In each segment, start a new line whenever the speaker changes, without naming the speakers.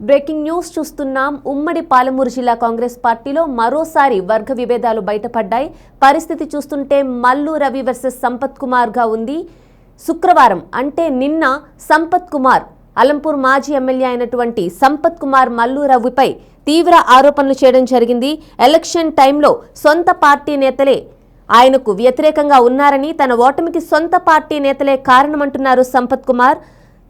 Breaking news చూస్తున్నాం. ఉమ్మడి పాలమూరు జిల్లా కాంగ్రెస్ పార్టీలో మరోసారి వర్గ విభేదాలు బయటపడ్డాయి. పరిస్థితి చూస్తుంటే మల్లు రవి వర్సెస్ సంపత్ కుమార్ గా ఉంది. శుక్రవారం అంటే నిన్న సంపత్ కుమార్, అలంపూర్ మాజీ ఎమ్మెల్యే అయినటువంటి సంపత్ కుమార్ మల్లు రవిపై తీవ్ర ఆరోపణలు చేయడం జరిగింది. ఎలక్షన్ టైంలో సొంత పార్టీ నేతలే ఆయనకు వ్యతిరేకంగా ఉన్నారని, తన ఓటమికి సొంత పార్టీ నేతలే కారణమంటున్నారు సంపత్ కుమార్.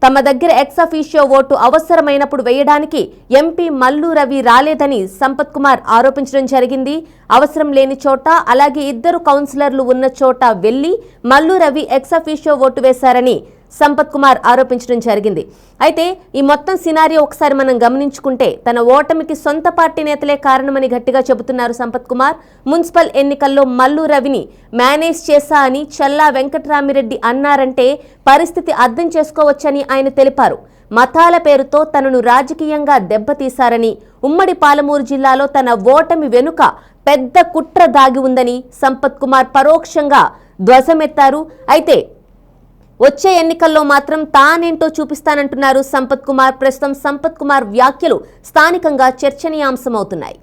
తమ దగ్గర ఎక్స్ అఫీషియో ఓటు అవసరమైనప్పుడు వేయడానికి ఎంపీ మల్లు రవి రాలేదని సంపత్ కుమార్ ఆరోపించడం జరిగింది. అవసరం లేని చోట, అలాగే ఇద్దరు కౌన్సిలర్లు ఉన్న చోట వెళ్లి Mallu Ravi ex officio vote వేశారని సంపత్ కుమార్ ఆరోపించడం జరిగింది. అయితే ఈ మొత్తం సినారియో ఒకసారి మనం గమనించుకుంటే తన ఓటమికి సొంత పార్టీ నేతలే కారణమని గట్టిగా చెబుతున్నారు సంపత్ కుమార్. మున్సిపల్ ఎన్నికల్లో మల్లు రవిని మేనేజ్ చేశా అని చల్లా వెంకటరామిరెడ్డి అన్నారంటే పరిస్థితి అర్థం చేసుకోవచ్చని ఆయన తెలిపారు. మతాల పేరుతో తనను రాజకీయంగా దెబ్బతీశారని, ఉమ్మడి పాలమూరు జిల్లాలో తన ఓటమి వెనుక పెద్ద కుట్ర దాగి ఉందని సంపత్ కుమార్ పరోక్షంగా ధ్వజమెత్తారు. అయితే వచ్చే ఎన్నికల్లో మాత్రం తానేంటో చూపిస్తానంటున్నారు సంపత్ కుమార్. ప్రస్తుతం సంపత్ కుమార్ వ్యాఖ్యలు స్థానికంగా చర్చనీయాంశమవుతున్నాయి.